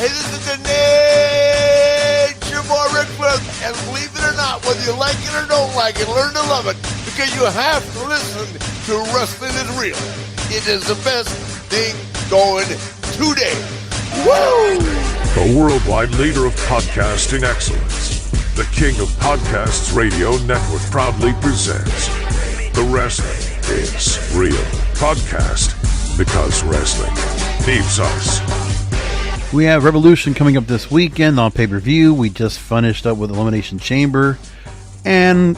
Hey, this is the Nature Boy Ric Flair, and believe it or not, whether you like it or don't like it, learn to love it, because you have to listen to Wrestling is Real. It is the best thing going today. Woo! The worldwide leader of podcasting excellence, the king of podcasts radio network proudly presents The Wrestling is Real podcast, because wrestling needs us. We have Revolution coming up this weekend on pay-per-view. We just finished up with Elimination Chamber. And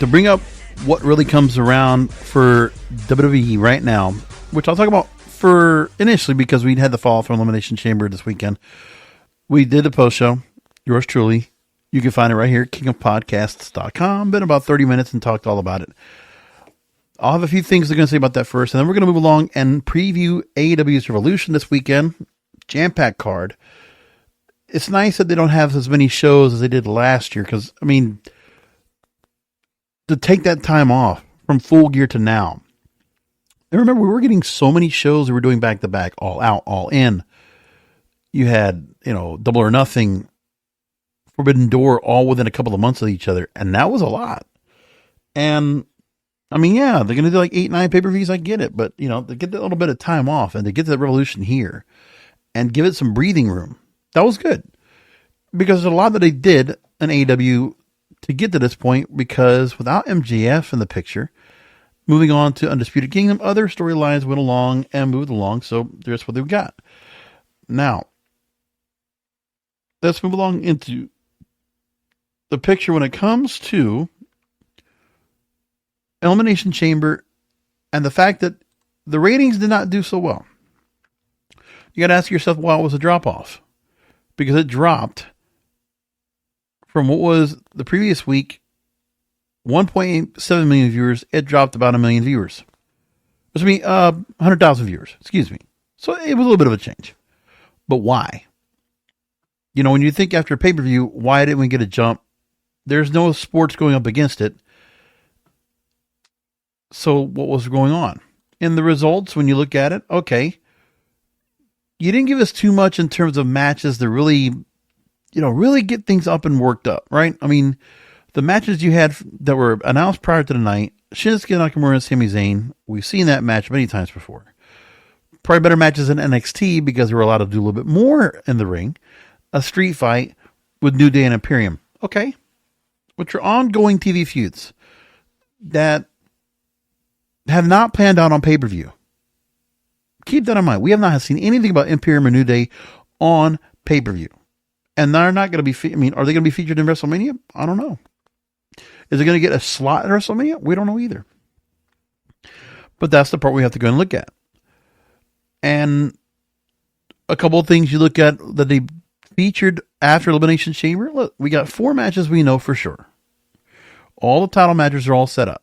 to bring up what really comes around for WWE right now, which I'll talk about for initially because we had the fall from Elimination Chamber this weekend. We did the post show, yours truly. You can find it right here at kingofpodcasts.com. Been about 30 minutes and talked all about it. I'll have a few things I'm going to say about that first, and then we're going to move along and preview AEW's Revolution this weekend. Jam-packed card. It's nice that they don't have as many shows as they did last year, because, I mean, to take that time off from Full Gear to now. And remember, we were getting so many shows that we were doing back-to-back, all out, all in. You had, Double or Nothing, Forbidden Door, all within a couple of months of each other. And that was a lot. And, I mean, yeah, they're going to do like 8-9 pay-per-views. I get it. But, to get that little bit of time off and to get to the Revolution here and give it some breathing room, that was good. Because there's a lot that they did in AEW to get to this point, because without MJF in the picture, moving on to Undisputed Kingdom, other storylines went along and moved along. So there's what they've got. Now, let's move along into the picture when it comes to Elimination Chamber and the fact that the ratings did not do so well. You got to ask yourself, why was a drop off? Because it dropped from what was the previous week, 1.7 million viewers. It dropped about 1 million viewers. Which means 100,000 viewers. Excuse me. So it was a little bit of a change. But why? When you think after pay-per-view, why didn't we get a jump? There's no sports going up against it. So what was going on? In the results, when you look at it, okay, you didn't give us too much in terms of matches to really, really get things up and worked up, right? I mean, the matches you had that were announced prior to the night, Shinsuke Nakamura and Sami Zayn, we've seen that match many times before. Probably better matches in NXT because they were allowed to do a little bit more in the ring. A street fight with New Day and Imperium. Okay. Which are ongoing TV feuds that have not panned out on pay-per-view. Keep that in mind. We have not seen anything about Imperium or New Day on pay-per-view. And they're not going to be, are they going to be featured in WrestleMania? I don't know. Is it going to get a slot in WrestleMania? We don't know either. But that's the part we have to go and look at. And a couple of things you look at that they featured after Elimination Chamber. Look, we got 4 matches we know for sure. All the title matches are all set up.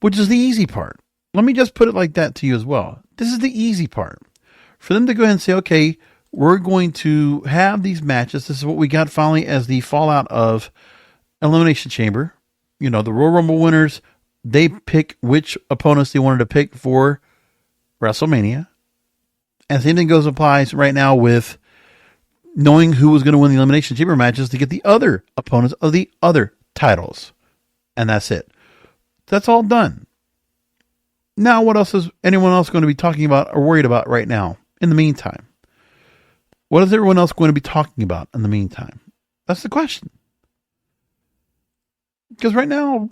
Which is the easy part. Let me just put it like that to you as well. This is the easy part. For them to go ahead and say, okay, we're going to have these matches. This is what we got finally as the fallout of Elimination Chamber. The Royal Rumble winners, they pick which opponents they wanted to pick for WrestleMania. And same thing applies right now with knowing who was going to win the Elimination Chamber matches to get the other opponents of the other titles. And that's it. That's all done. Now, what else is anyone else going to be talking about or worried about right now in the meantime? What is everyone else going to be talking about in the meantime? That's the question. Because right now,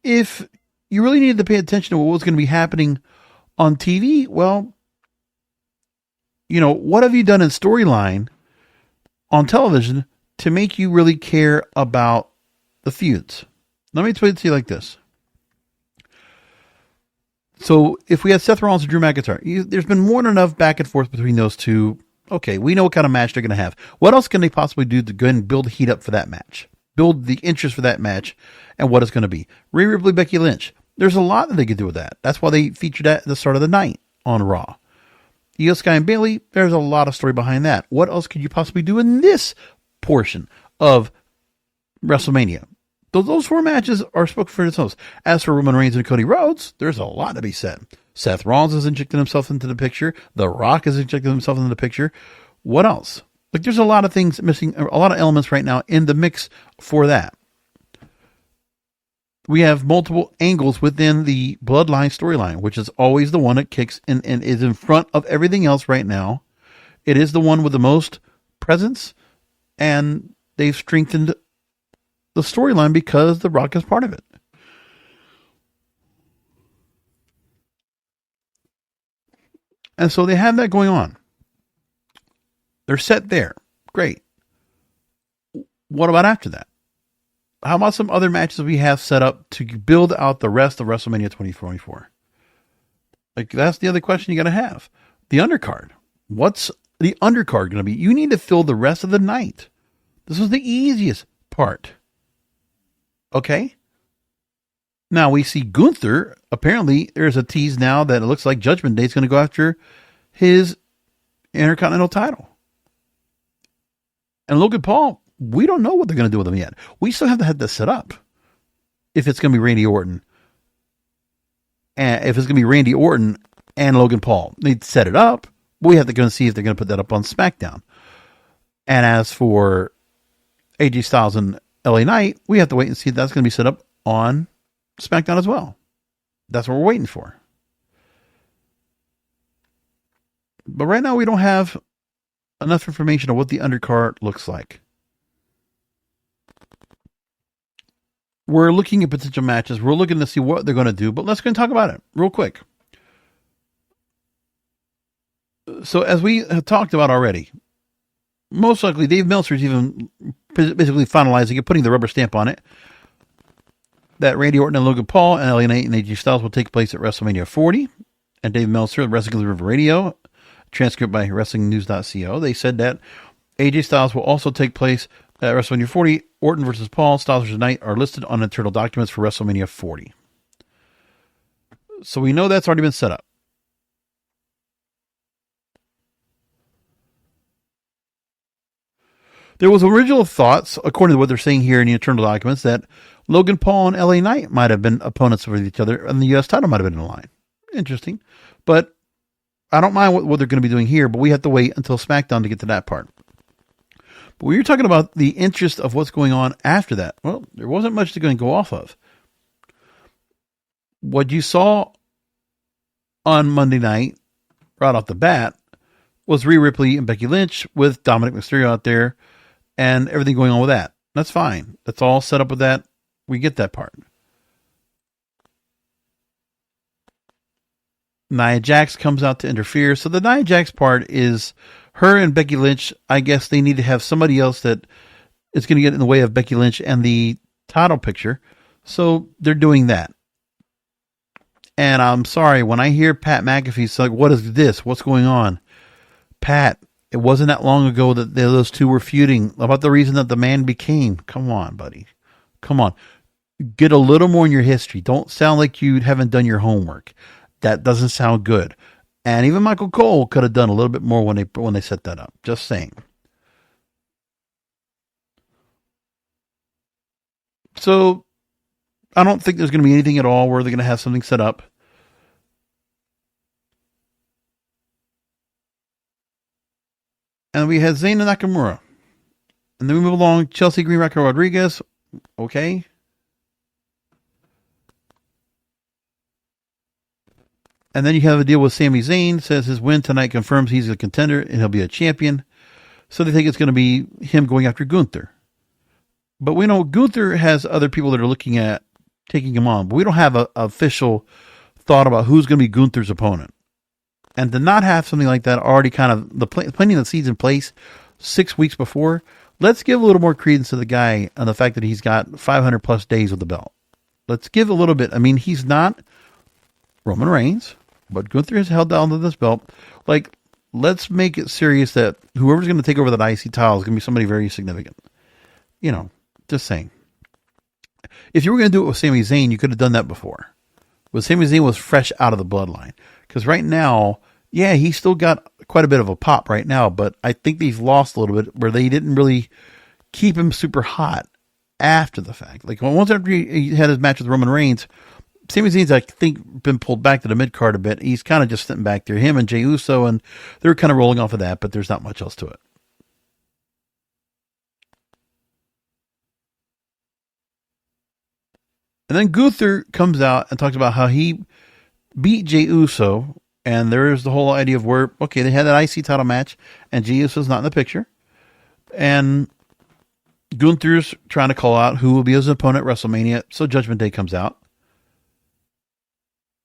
if you really needed to pay attention to what was going to be happening on TV, well, what have you done in storyline on television to make you really care about the feuds? Let me explain it to you like this. So if we had Seth Rollins and Drew McIntyre, there's been more than enough back and forth between those two. Okay, we know what kind of match they're going to have. What else can they possibly do to go ahead and build heat up for that match? Build the interest for that match and what it's going to be. Rhea Ripley, Becky Lynch. There's a lot that they could do with that. That's why they featured that at the start of the night on Raw. Io Sky and Bayley, there's a lot of story behind that. What else could you possibly do in this portion of WrestleMania? Those 4 matches are spoken for themselves. As for Roman Reigns and Cody Rhodes, there's a lot to be said. Seth Rollins has injected himself into the picture. The Rock has injected himself into the picture. What else? Like, there's a lot of things missing, a lot of elements right now in the mix for that. We have multiple angles within the Bloodline storyline, which is always the one that kicks and is in front of everything else right now. It is the one with the most presence, and they've strengthened the storyline because The Rock is part of it. And so they have that going on. They're set there. Great. What about after that? How about some other matches we have set up to build out the rest of WrestleMania 2024? Like, that's the other question you got to have. The undercard. What's the undercard going to be? You need to fill the rest of the night. This was the easiest part. Okay? Now we see Gunther. Apparently, there's a tease now that it looks like Judgment Day is going to go after his Intercontinental title. And Logan Paul, we don't know what they're going to do with him yet. We still have to have this set up. If it's going to be Randy Orton. And if it's going to be Randy Orton and Logan Paul, they'd set it up. We have to go and see if they're going to put that up on SmackDown. And as for AJ Styles and LA Knight, we have to wait and see if that's going to be set up on SmackDown as well. That's what we're waiting for. But right now we don't have enough information on what the undercard looks like. We're looking at potential matches. We're looking to see what they're going to do, but let's go and talk about it real quick. So as we have talked about already, most likely Dave Meltzer's even basically finalizing it, putting the rubber stamp on it, that Randy Orton and Logan Paul and LA Knight and AJ Styles will take place at WrestleMania 40. And Dave Meltzer, Wrestling Observer Radio, transcript by WrestlingNews.co, they said that AJ Styles will also take place at WrestleMania 40. Orton versus Paul, Styles versus Knight are listed on internal documents for WrestleMania 40. So we know that's already been set up. There was original thoughts, according to what they're saying here in the internal documents, that Logan Paul and LA Knight might have been opponents with each other, and the U.S. title might have been in the line. Interesting. But I don't mind what they're going to be doing here, but we have to wait until SmackDown to get to that part. But when you're talking about the interest of what's going on after that, well, there wasn't much to go off of. What you saw on Monday night, right off the bat, was Rhea Ripley and Becky Lynch with Dominic Mysterio out there and everything going on with that. That's fine. That's all set up with that. We get that part. Nia Jax comes out to interfere. So the Nia Jax part is her and Becky Lynch. I guess they need to have somebody else that is going to get in the way of Becky Lynch and the title picture. So they're doing that. And I'm sorry, when I hear Pat McAfee's like, what is this? What's going on? Pat, it wasn't that long ago that those two were feuding about the reason that the man became. Come on, buddy. Come on. Get a little more in your history. Don't sound like you haven't done your homework. That doesn't sound good. And even Michael Cole could have done a little bit more when they set that up. Just saying. So I don't think there's going to be anything at all where they're going to have something set up. And we had Zayn and Nakamura. And then we move along. Chelsea Green, Raquel Rodriguez. Okay. And then you have a deal with Sami Zayn. Says his win tonight confirms he's a contender and he'll be a champion. So they think it's going to be him going after Gunther. But we know Gunther has other people that are looking at taking him on. But we don't have an official thought about who's going to be Gunther's opponent. And to not have something like that already kind of planting the seeds in place 6 weeks before, let's give a little more credence to the guy and the fact that he's got 500 plus days with the belt. Let's give a little bit. I mean, he's not Roman Reigns, but Gunther has held down to this belt. Like, let's make it serious that whoever's going to take over that IC title is going to be somebody very significant. You know, just saying. If you were going to do it with Sami Zayn, you could have done that before. But Sami Zayn was fresh out of the bloodline. Because right now, yeah, he's still got quite a bit of a pop right now, but I think they've lost a little bit where they didn't really keep him super hot after the fact. Like once after he had his match with Roman Reigns, Sami Zayn's, I think, been pulled back to the mid card a bit. He's kind of just sitting back there. Him and Jey Uso, and they're kind of rolling off of that, but there's not much else to it. And then Gunther comes out and talks about how he beat Jey Uso, and there's the whole idea of where, okay, they had that IC title match, and Jey Uso's not in the picture. And Gunther's trying to call out who will be his opponent at WrestleMania, so Judgment Day comes out.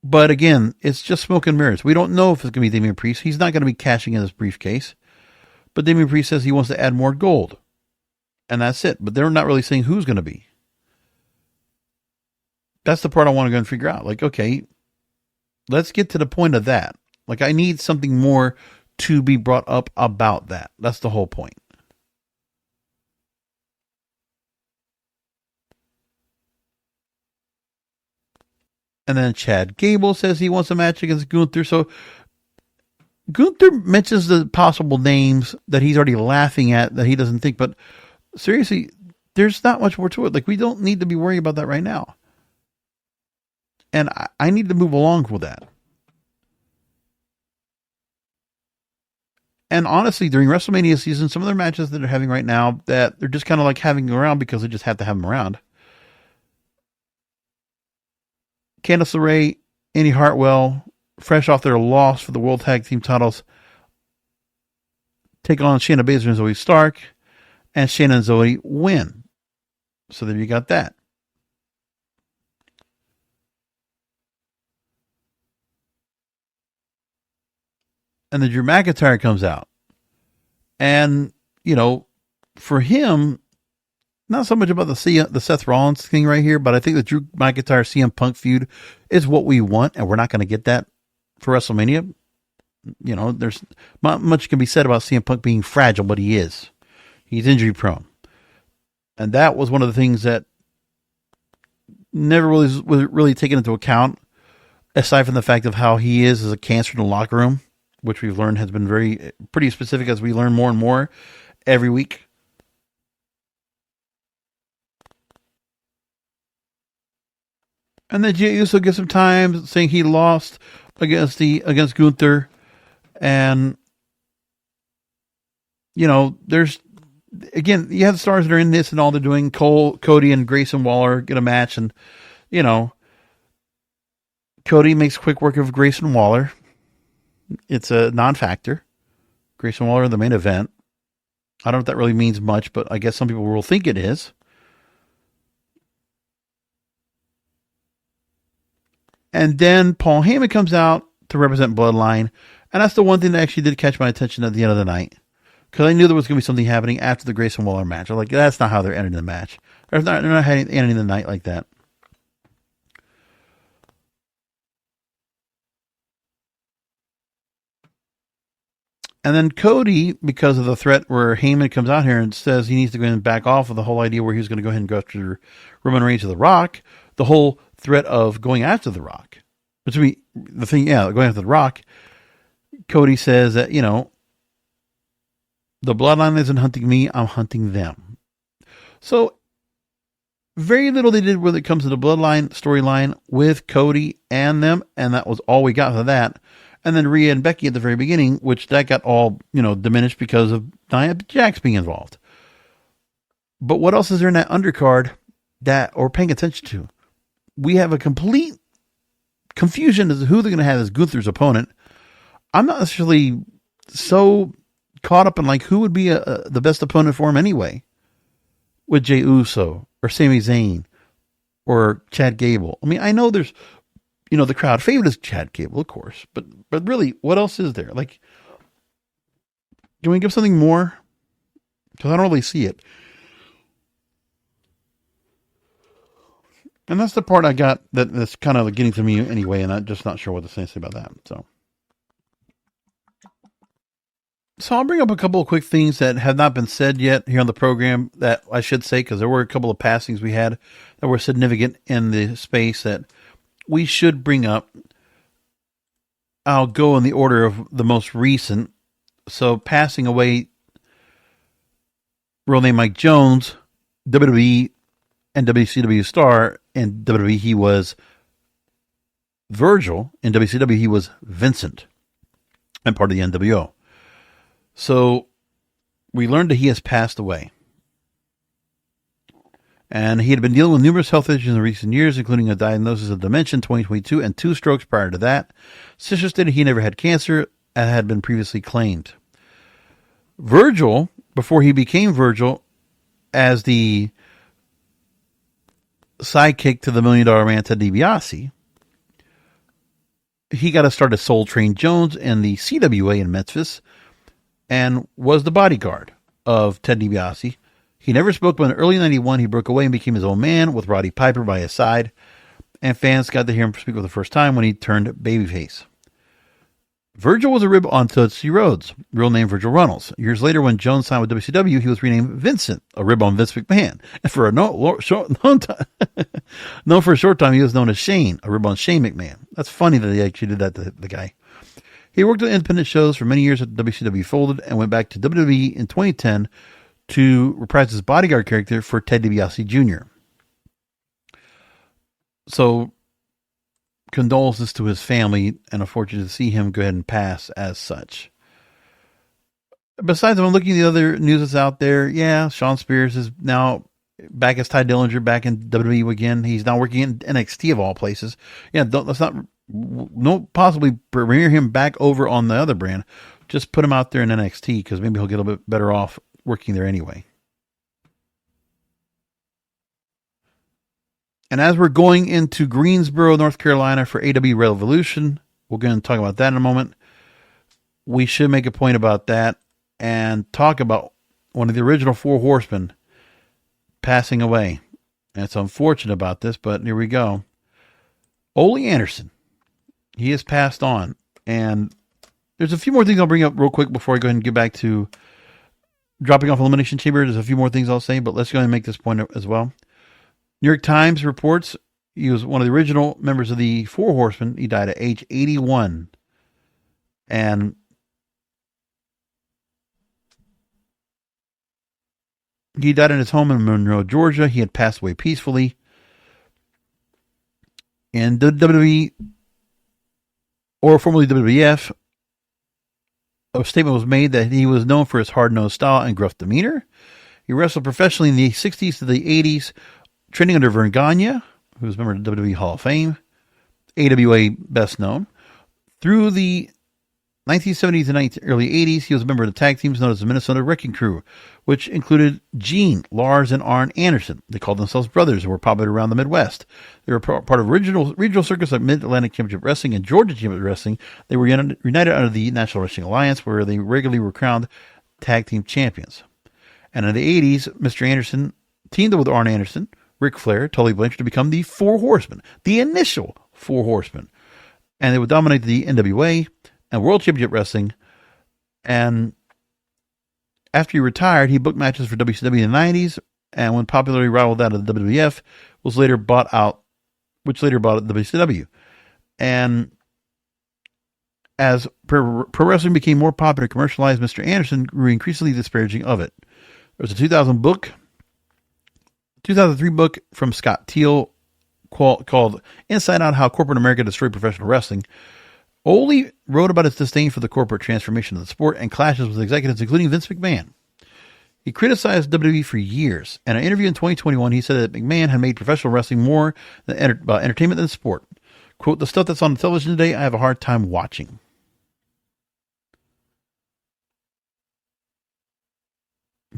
But again, it's just smoke and mirrors. We don't know if it's going to be Damian Priest. He's not going to be cashing in his briefcase. But Damian Priest says he wants to add more gold. And that's it. But they're not really saying who's going to be. That's the part I want to go and figure out. Like, okay, let's get to the point of that. Like, I need something more to be brought up about that. That's the whole point. And then Chad Gable says he wants a match against Gunther. So Gunther mentions the possible names that he's already laughing at that he doesn't think. But seriously, there's not much more to it. Like, we don't need to be worrying about that right now. And I need to move along with that. And honestly, during WrestleMania season, some of their matches that they're having right now, that they're just kind of like having around because they just have to have them around. Candice LeRae, Indy Hartwell, fresh off their loss for the World Tag Team titles, take on Shayna Baszler and Zoe Stark, and Shayna and Zoe win. So there you got that. And then Drew McIntyre comes out. And, you know, for him, not so much about the Seth Rollins thing right here, but I think the Drew McIntyre CM Punk feud is what we want, and we're not going to get that for WrestleMania. You know, there's not much can be said about CM Punk being fragile, but he is. He's injury prone. And that was one of the things that never was really taken into account, aside from the fact of how he is as a cancer in the locker room, which we've learned has been pretty specific as we learn more and more every week. And then Jey Uso gets some time saying he lost against Gunther. And, you know, there's, again, you have the stars that are in this and all they're doing. Cody and Grayson Waller get a match. And, you know, Cody makes quick work of Grayson Waller. It's a non-factor. Grayson Waller in the main event. I don't know if that really means much, but I guess some people will think it is. And then Paul Heyman comes out to represent Bloodline. And that's the one thing that actually did catch my attention at the end of the night. Because I knew there was going to be something happening after the Grayson Waller match. I'm like, that's not how they're ending the match. They're not ending the night like that. And then Cody, because of the threat where Heyman comes out here and says he needs to go and back off of the whole idea where he was going to go ahead and go after Roman Reigns of The Rock, the whole threat of going after The Rock. Which would be the thing, going after The Rock. Cody says that, you know, the bloodline isn't hunting me, I'm hunting them. So, very little they did when it comes to the bloodline storyline with Cody and them, and that was all we got for that. And then Rhea and Becky at the very beginning, which that got all, you know, diminished because of Nia Jax being involved. But what else is there in that undercard that we're paying attention to? We have a complete confusion as to who they're going to have as Gunther's opponent. I'm not necessarily so caught up in like who would be the best opponent for him anyway. With Jey Uso or Sami Zayn or Chad Gable. I mean, I know there's, you know, the crowd favorite is Chad Gable, of course, but really, what else is there? Like, can we give something more? Because I don't really see it. And that's the part I got that's kind of getting to me anyway, and I'm just not sure what to say about that. So I'll bring up a couple of quick things that have not been said yet here on the program that I should say, because there were a couple of passings we had that were significant in the space that we should bring up. I'll go in the order of the most recent. So passing away, real name Mike Jones, WWE and WCW star. In WWE, he was Virgil, in WCW, he was Vincent and part of the NWO. So we learned that he has passed away. And he had been dealing with numerous health issues in recent years, including a diagnosis of dementia in 2022 and 2 strokes prior to that. Sister stated he never had cancer and had been previously claimed. Virgil, before he became Virgil, as the sidekick to the $1 Million Man Ted DiBiase, he got to start as Soul Train Jones in the CWA in Memphis and was the bodyguard of Ted DiBiase. He never spoke, but in early 91, he broke away and became his own man with Roddy Piper by his side, and fans got to hear him speak for the first time when he turned babyface. Virgil was a rib on Tootsie Rhodes, real name Virgil Runnels. Years later, when Jones signed with WCW, he was renamed Vincent, a rib on Vince McMahon. And for a known for a short time, he was known as Shane, a rib on Shane McMahon. That's funny that he actually did that to the guy. He worked on independent shows for many years at WCW folded and went back to WWE in 2010 to reprise his bodyguard character for Ted DiBiase Jr. So, condolences to his family, and unfortunate to see him go ahead and pass as such. Besides, I'm looking at the other news that's out there. Yeah, Shawn Spears is now back as Ty Dillinger, back in WWE again. He's now working in NXT of all places. Yeah, let's not possibly premiere him back over on the other brand. Just put him out there in NXT because maybe he'll get a little bit better off working there anyway. And as we're going into Greensboro, North Carolina for AEW Revolution, we're going to talk about that in a moment. We should make a point about that and talk about one of the original 4 horsemen passing away. And it's unfortunate about this, but here we go. Ole Anderson. He has passed on. And there's a few more things I'll bring up real quick before I go ahead and get back to dropping off Elimination Chamber. There's a few more things I'll say, but let's go ahead and make this point as well. New York Times reports he was one of the original members of the 4 Horsemen. He died at age 81. And he died in his home in Monroe, Georgia. He had passed away peacefully. And WWE, or formerly WWF, a statement was made that he was known for his hard-nosed style and gruff demeanor. He wrestled professionally in the 60s to the 80s, training under Vern Gagne, who was a member of the WWE Hall of Fame, AWA best known. Through the 1970s and early 80s, he was a member of the tag teams known as the Minnesota Wrecking Crew, which included Gene, Lars, and Arn Anderson. They called themselves brothers and were popular around the Midwest. They were part of regional circuits like Mid-Atlantic Championship Wrestling and Georgia Championship Wrestling. They were united under the National Wrestling Alliance, where they regularly were crowned tag team champions. And in the 80s, Mr. Anderson teamed up with Arn Anderson, Ric Flair, Tully Blanchard to become the 4 Horsemen, the initial 4 Horsemen. And they would dominate the NWA and World Championship Wrestling. And after he retired, he booked matches for WCW in the 90s, and when popularity rivaled that of the WWF, was later bought out, which later bought out WCW. And as pro wrestling became more popular and commercialized, Mr. Anderson grew increasingly disparaging of it. There was a 2003 book from Scott Teal called Inside Out: How Corporate America Destroyed Professional Wrestling. Ole wrote about his disdain for the corporate transformation of the sport and clashes with executives, including Vince McMahon. He criticized WWE for years. In an interview in 2021, he said that McMahon had made professional wrestling more about entertainment than sport. Quote, "The stuff that's on the television today, I have a hard time watching."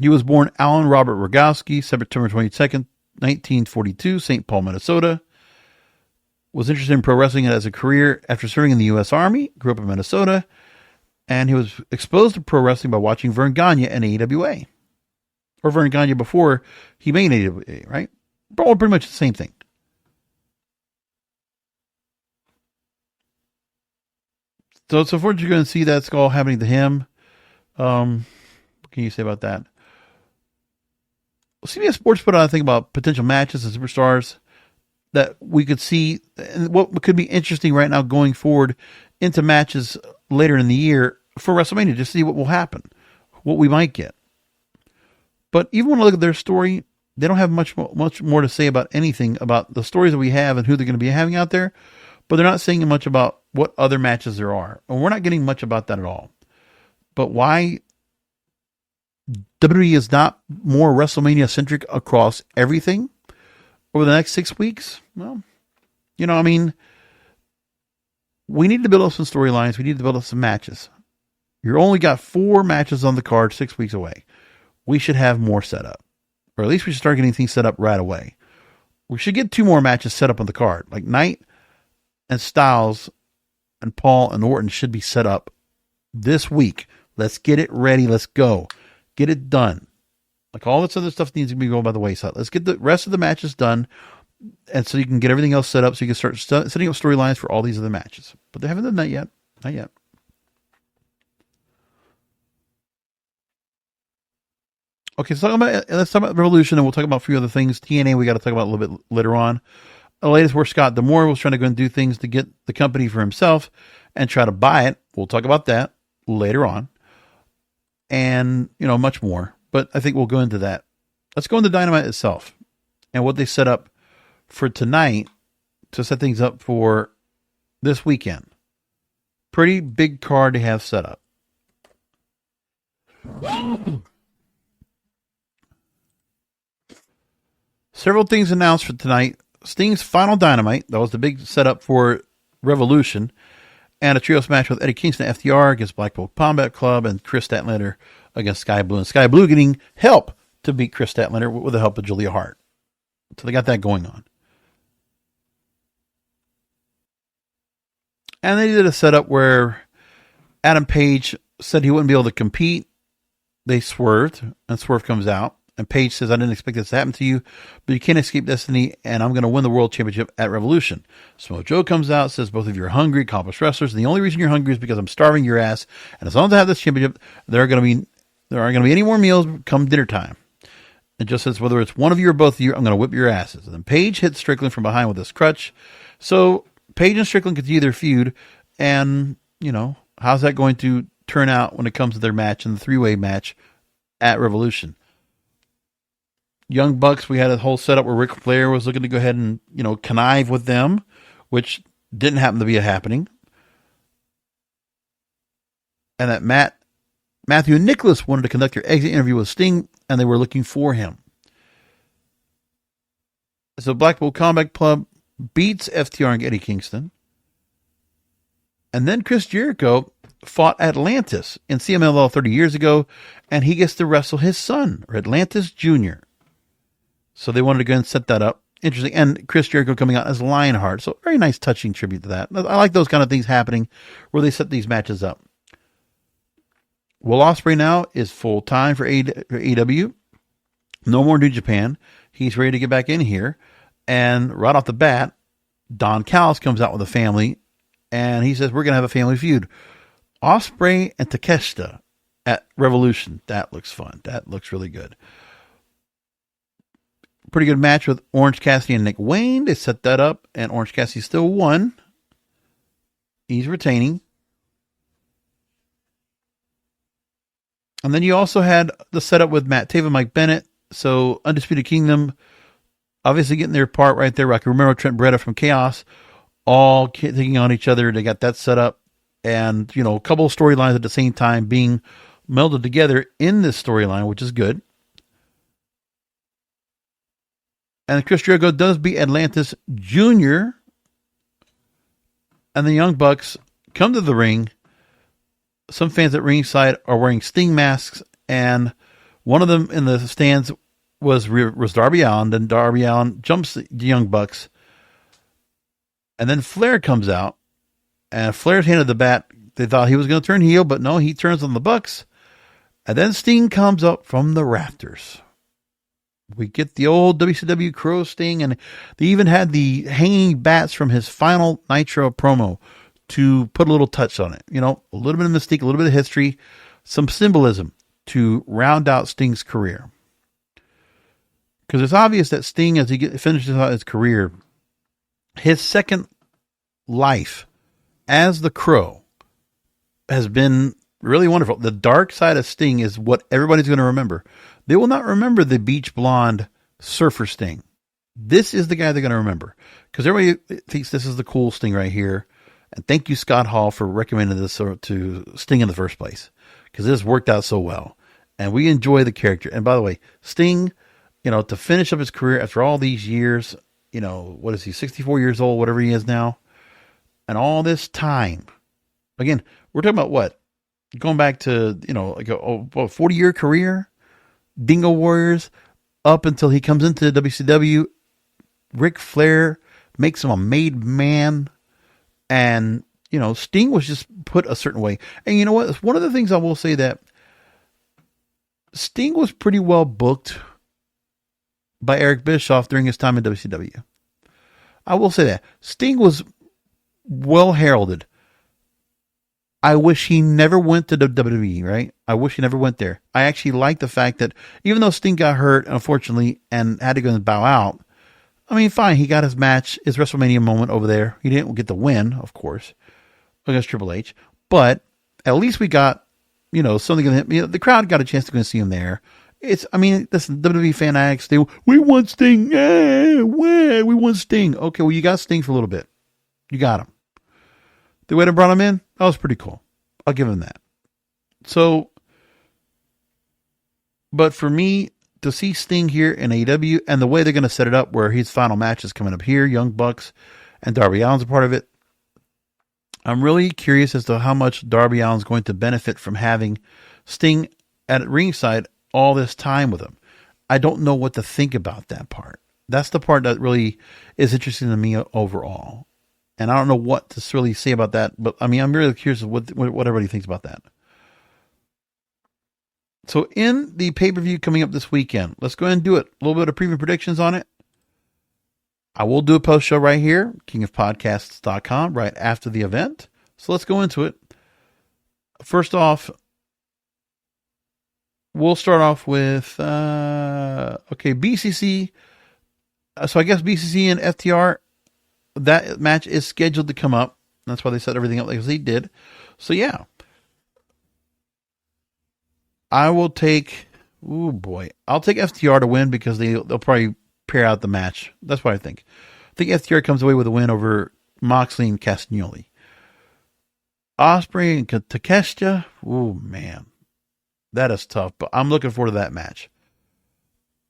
He was born Alan Robert Rogowski, September 22nd, 1942, St. Paul, Minnesota. Was interested in pro wrestling as a career after serving in the U.S. Army, grew up in Minnesota, and he was exposed to pro wrestling by watching Vern Gagne and AEWA. Or Vern Gagne before he made AEWA, right? All pretty much the same thing. So it's unfortunate you're going to see that skull happening to him. What can you say about that? CBS Sports put out a thing about potential matches and superstars that we could see, and what could be interesting right now going forward into matches later in the year for WrestleMania, just see what will happen, what we might get. But even when I look at their story, they don't have much more to say about anything about the stories that we have and who they're going to be having out there. but they're not saying much about what other matches there are. And we're not getting much about that at all. But why WWE is not more WrestleMania-centric across everything over the next 6 weeks? Well, we need to build up some storylines. We need to build up some matches. You're only got 4 matches on the card 6 weeks away. We should have more set up. Or at least we should start getting things set up right away. We should get 2 more matches set up on the card. Like Knight and Styles and Paul and Orton should be set up this week. Let's get it ready. Let's go. Get it done. Like all this other stuff needs to be going by the wayside. Let's get the rest of the matches done. And so you can get everything else set up so you can start setting up storylines for all these other matches. But they haven't done that yet. Not yet. Okay, so let's talk about Revolution, and we'll talk about a few other things. TNA, we got to talk about a little bit later on. The latest where Scott D'Amore was trying to go and do things to get the company for himself and try to buy it. We'll talk about that later on. And, much more. But I think we'll go into that. Let's go into Dynamite itself and what they set up for tonight to set things up for this weekend. Pretty big card to have set up. Several things announced for tonight. Sting's final Dynamite. That was the big setup for Revolution. And a trios match with Eddie Kingston, FTR, against Blackpool Combat Club, and Chris Statlander against Sky Blue. And Sky Blue getting help to beat Chris Statlander with the help of Julia Hart. So they got that going on. And they did a setup where Adam Page said he wouldn't be able to compete. They swerved, and Swerve comes out. And Page says, I didn't expect this to happen to you, but you can't escape destiny, and I'm going to win the World Championship at Revolution. Samoa Joe comes out, says both of you are hungry, accomplished wrestlers, and the only reason you're hungry is because I'm starving your ass, and as long as I have this championship, there aren't going to be any more meals come dinner time. And just says, whether it's one of you or both of you, I'm going to whip your asses. And then Page hits Strickland from behind with this crutch. So Page and Strickland continue their feud, and, how's that going to turn out when it comes to their match in the 3-way match at Revolution? Young Bucks, we had a whole setup where Ric Flair was looking to go ahead and, connive with them, which didn't happen to be happening. And that Matthew and Nicholas wanted to conduct their exit interview with Sting, and they were looking for him. So Blackpool Combat Club beats FTR and Eddie Kingston. And then Chris Jericho fought Atlantis in CMLL 30 years ago, and he gets to wrestle his son, or Atlantis Jr., So they wanted to go and set that up. Interesting. And Chris Jericho coming out as Lionheart. So very nice touching tribute to that. I like those kind of things happening where they set these matches up. Will Ospreay now is full time for AEW. No more New Japan. He's ready to get back in here. And right off the bat, Don Callis comes out with a family. And he says, we're going to have a family feud. Ospreay and Takeshita at Revolution. That looks fun. That looks really good. Pretty good match with Orange Cassidy and Nick Wayne. They set that up, and Orange Cassidy still won. He's retaining. And then you also had the setup with Matt Taven, Mike Bennett. So Undisputed Kingdom, obviously getting their part right there. Rocky Romero, Trent Beretta from Chaos, all taking on each other. They got that set up. And, a couple of storylines at the same time being melded together in this storyline, which is good. And Chris Jericho does beat Atlantis Jr. And the Young Bucks come to the ring. Some fans at ringside are wearing Sting masks. And one of them in the stands was Darby Allin. Then Darby Allin jumps the Young Bucks. And then Flair comes out. And Flair's handed the bat. They thought he was going to turn heel. But no, he turns on the Bucks. And then Sting comes up from the rafters. We get the old WCW Crow Sting, and they even had the hanging bats from his final Nitro promo to put a little touch on it. A little bit of mystique, a little bit of history, some symbolism to round out Sting's career. Because it's obvious that Sting, as he finishes out his career, his second life as the Crow has been really wonderful. The dark side of Sting is what everybody's going to remember. They will not remember the beach blonde surfer Sting. This is the guy they're going to remember, because everybody thinks this is the cool Sting right here. And thank you, Scott Hall, for recommending this to Sting in the first place, because this worked out so well. And we enjoy the character. And by the way, Sting, to finish up his career after all these years, what is he, 64 years old, whatever he is now, and all this time. Again, we're talking about what? Going back to, like a 40-year career, Dingo Warriors, up until he comes into WCW. Ric Flair makes him a made man. And, Sting was just put a certain way. And you know what? One of the things I will say that Sting was pretty well booked by Eric Bischoff during his time in WCW. I will say that. Sting was well heralded. I wish he never went to WWE, right? I wish he never went there. I actually like the fact that even though Sting got hurt, unfortunately, and had to go and bow out, I mean, fine, he got his match, his WrestleMania moment over there. He didn't get the win, of course, against Triple H. But at least we got, something of him. The crowd got a chance to go and see him there. Listen, WWE fan acts, we want Sting. We want Sting. Okay, well, you got Sting for a little bit. You got him. The way they brought him in, that was pretty cool. I'll give him that. So, but for me, to see Sting here in AEW and the way they're going to set it up where his final match is coming up here, Young Bucks and Darby Allin's a part of it. I'm really curious as to how much Darby Allin's going to benefit from having Sting at ringside all this time with him. I don't know what to think about that part. That's the part that really is interesting to me overall. And I don't know what to really say about that, but I'm really curious what everybody thinks about that. So in the pay-per-view coming up this weekend, let's go ahead and do it. A little bit of preview predictions on it. I will do a post-show right here, kingofpodcasts.com, right after the event. So let's go into it. First off, we'll start off with, BCC. So I guess BCC and FTR, that match is scheduled to come up. That's why they set everything up like they did. So yeah. I will take, I'll take FTR to win because they'll probably pair out the match. That's what I think. I think FTR comes away with a win over Moxley and Castagnoli. Ospreay and Takeshita, man, that is tough, but I'm looking forward to that match.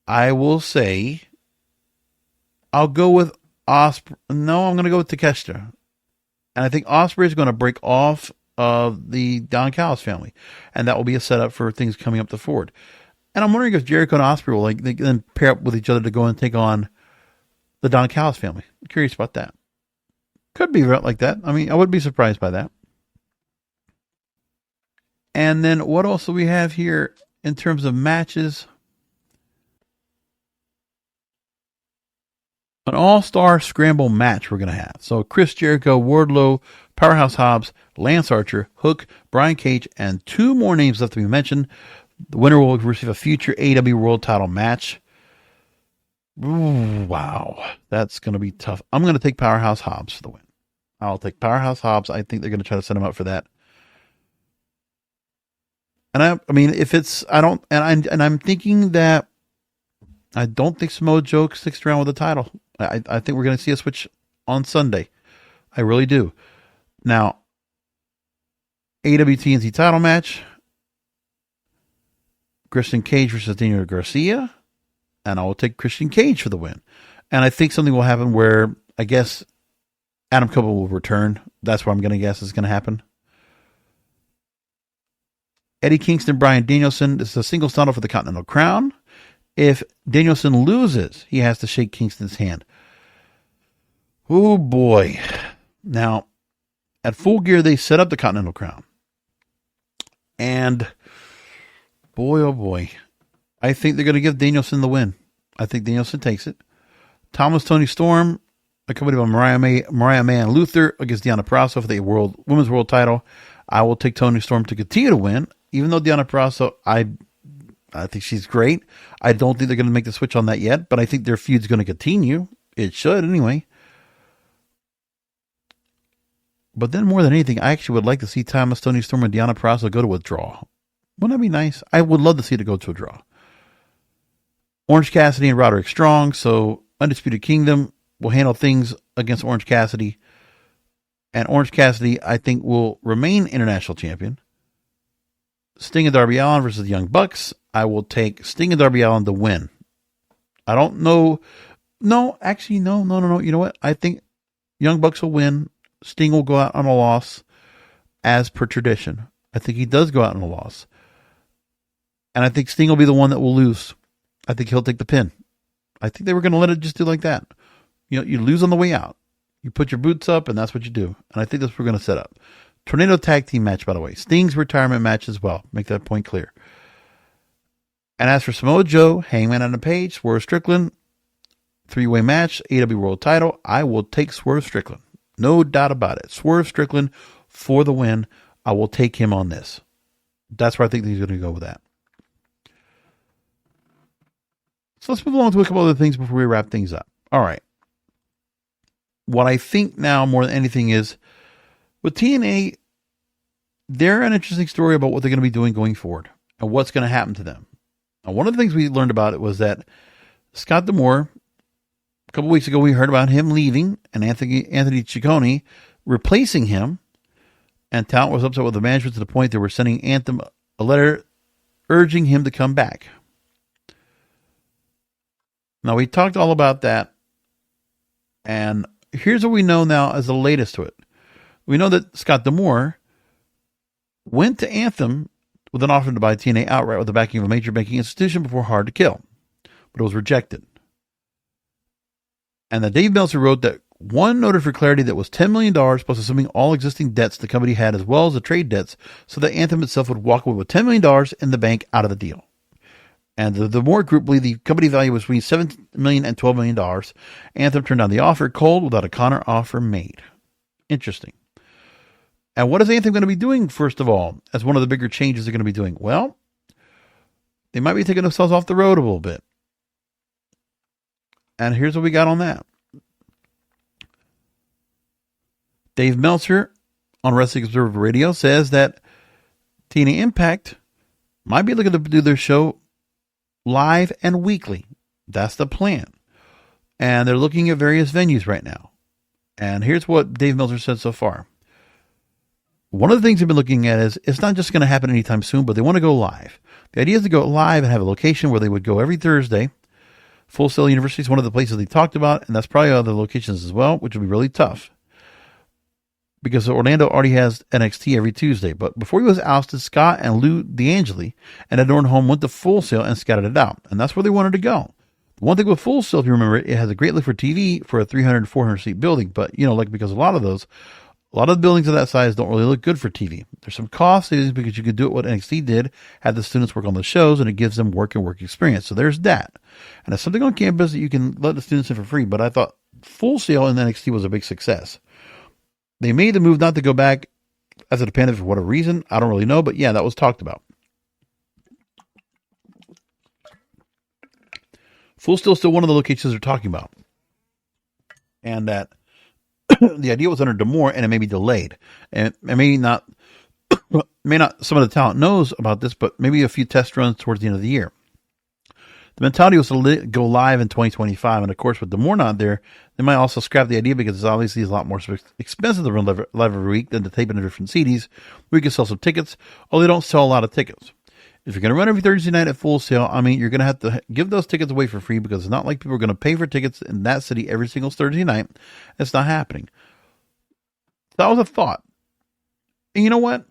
I will say, I'll go with Ospreay. No, I'm going to go with Takeshita. And I think Ospreay is going to break off of the Don Callis family, and that will be a setup for things coming up to Ford. And I'm wondering if Jericho and Ospreay will they then pair up with each other to go and take on the Don Callis family. I'm curious about that. Could be like that. I wouldn't be surprised by that. And then what else do we have here in terms of matches? An all-star scramble match we're going to have. So Chris Jericho, Wardlow, Powerhouse Hobbs, Lance Archer, Hook, Brian Cage, and two more names left to be mentioned. The winner will receive a future AEW World Title match. Ooh, wow. That's going to be tough. I'm going to take Powerhouse Hobbs for the win. I'll take Powerhouse Hobbs. I think they're going to try to set him up for that. And I'm thinking that I don't think Samoa Joe sticks around with the title. I think we're going to see a switch on Sunday. I really do. Now, AEW TNT title match. Christian Cage versus Daniel Garcia. And I will take Christian Cage for the win. And I think something will happen where, I guess, Adam Cole will return. That's what I'm going to guess is going to happen. Eddie Kingston, Bryan Danielson. This is a singles title for the Continental Crown. If Danielson loses, he has to shake Kingston's hand. Oh boy. Now, at Full Gear, they set up the Continental Crown. And boy, oh boy. I think they're going to give Danielson the win. I think Danielson takes it. Thomas Tony Storm, accompanied by Mariah May and Luther against Deonna Purrazzo for the Women's World title. I will take Tony Storm to continue to win. Even though Deonna Purrazzo, I think she's great. I don't think they're going to make the switch on that yet, but I think their feud's going to continue. It should anyway. But then more than anything, I actually would like to see Thomas Tony Storm and Deonna Purrazzo go to a draw. Wouldn't that be nice? I would love to see it go to a draw. Orange Cassidy and Roderick Strong. So Undisputed Kingdom will handle things against Orange Cassidy. And Orange Cassidy, I think, will remain international champion. Sting and Darby Allin versus the Young Bucks. I will take Sting and Darby Allin to win. I don't know. No. You know what? I think Young Bucks will win. Sting will go out on a loss as per tradition. I think he does go out on a loss. And I think Sting will be the one that will lose. I think he'll take the pin. I think they were going to let it just do like that. You lose on the way out. You put your boots up, and that's what you do. And I think that's what we're going to set up. Tornado tag team match, by the way. Sting's retirement match as well. Make that point clear. And as for Samoa Joe, Hangman on the Page, Swerve Strickland, 3-way match, AEW World Title, I will take Swerve Strickland. No doubt about it. Swerve Strickland for the win. I will take him on this. That's where I think he's going to go with that. So let's move along to a couple other things before we wrap things up. All right. What I think now more than anything is, with TNA, they're an interesting story about what they're going to be doing going forward and what's going to happen to them. Now, one of the things we learned about it was that Scott D'Amore, a couple weeks ago, we heard about him leaving and Anthony Ciccone replacing him. And talent was upset with the management to the point they were sending Anthem a letter urging him to come back. Now, we talked all about that. And here's what we know now as the latest to it. We know that Scott D'Amore went to Anthem with an offer to buy TNA outright with the backing of a major banking institution before Hard to Kill, but it was rejected. And that Dave Meltzer wrote that one noted for clarity that was $10 million plus assuming all existing debts the company had as well as the trade debts, so that Anthem itself would walk away with $10 million in the bank out of the deal. And the D'Amore Group believed the company value was between $7 million and $12 million. Anthem turned down the offer cold without a counter offer made. Interesting. And what is Anthem going to be doing, first of all, as one of the bigger changes they're going to be doing? Well, they might be taking themselves off the road a little bit. And here's what we got on that. Dave Meltzer on Wrestling Observer Radio says that TNA Impact might be looking to do their show live and weekly. That's the plan. And they're looking at various venues right now. And here's what Dave Meltzer said so far. One of the things they've been looking at is it's not just going to happen anytime soon, but they want to go live. The idea is to go live and have a location where they would go every Thursday. Full Sail University is one of the places they talked about, and that's probably other locations as well, which would be really tough. Because Orlando already has NXT every Tuesday. But before he was ousted, Scott and Lou D'Angeli and Ed Ornholm went to Full Sail and scouted it out. And that's where they wanted to go. The one thing with Full Sail, if you remember, it has a great look for TV for a 300, 400 seat building. But, because a lot of the buildings of that size don't really look good for TV. There's some cost savings because you could do it what NXT did, have the students work on the shows, and it gives them work experience. So there's that. And it's something on campus that you can let the students in for free. But I thought Full Sail in NXT was a big success. They made the move not to go back as a dependent for whatever reason. I don't really know, but yeah, that was talked about. Full Sail is still one of the locations they're talking about. And that the idea was under D'Amore, and it may be delayed. And it may not, some of the talent knows about this, but maybe a few test runs towards the end of the year. The mentality was to go live in 2025, and of course, with D'Amore not there, they might also scrap the idea because it's obviously a lot more expensive to run live every week than to tape into different CDs. We can sell some tickets, although they don't sell a lot of tickets. If you're going to run every Thursday night at Full Sail, you're going to have to give those tickets away for free because it's not like people are going to pay for tickets in that city every single Thursday night. It's not happening. That was a thought. And you know what?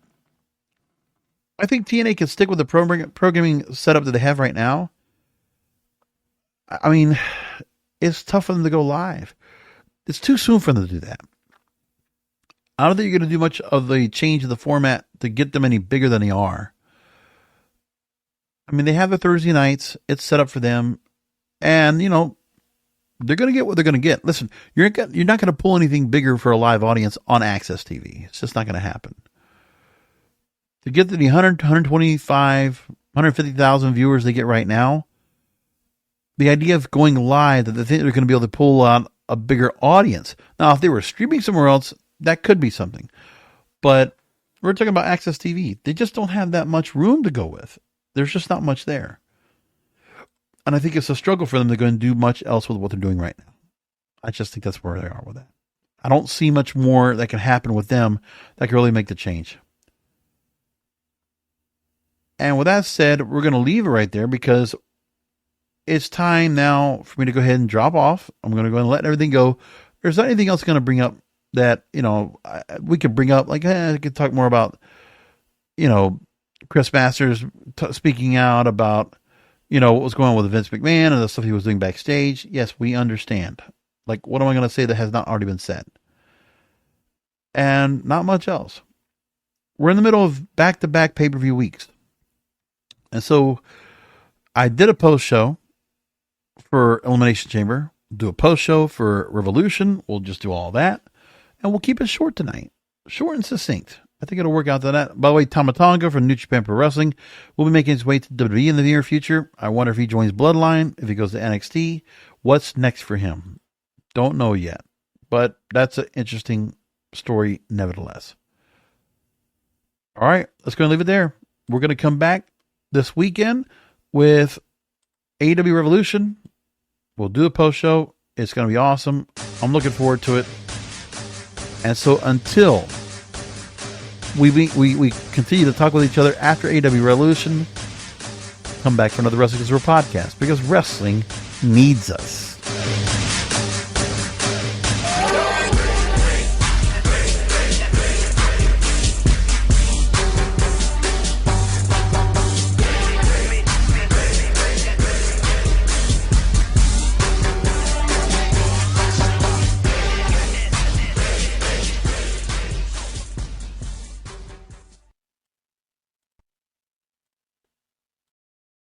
I think TNA can stick with the programming setup that they have right now. It's tough for them to go live. It's too soon for them to do that. I don't think you're going to do much of the change of the format to get them any bigger than they are. They have the Thursday nights. It's set up for them. And, they're going to get what they're going to get. Listen, you're not going to pull anything bigger for a live audience on Access TV. It's just not going to happen. To get to the 100, 125, 150,000 viewers they get right now, the idea of going live, that they think they're going to be able to pull out a bigger audience. Now, if they were streaming somewhere else, that could be something. But we're talking about Access TV. They just don't have that much room to go with. There's just not much there. And I think it's a struggle for them to go and do much else with what they're doing right now. I just think that's where they are with that. I don't see much more that can happen with them that can really make the change. And with that said, we're going to leave it right there because it's time now for me to go ahead and drop off. I'm going to go ahead and let everything go. There's not anything else going to bring up that, we could bring up. Like, I could talk more about, Chris Masters speaking out about, what was going on with Vince McMahon and the stuff he was doing backstage. Yes, we understand. Like, what am I going to say that has not already been said? And not much else. We're in the middle of back-to-back pay-per-view weeks. And so I did a post-show for Elimination Chamber. Do a post-show for Revolution. We'll just do all that. And we'll keep it short tonight. Short and succinct. I think it'll work out to that. By the way, Tama Tonga from New Japan Pro Wrestling will be making his way to WWE in the near future. I wonder if he joins Bloodline, if he goes to NXT. What's next for him? Don't know yet. But that's an interesting story nevertheless. All right, let's go and leave it there. We're going to come back this weekend with AEW Revolution. We'll do a post show. It's going to be awesome. I'm looking forward to it. And so until we continue to talk with each other after AEW Revolution, come back for another Wrestling Observer podcast because wrestling needs us.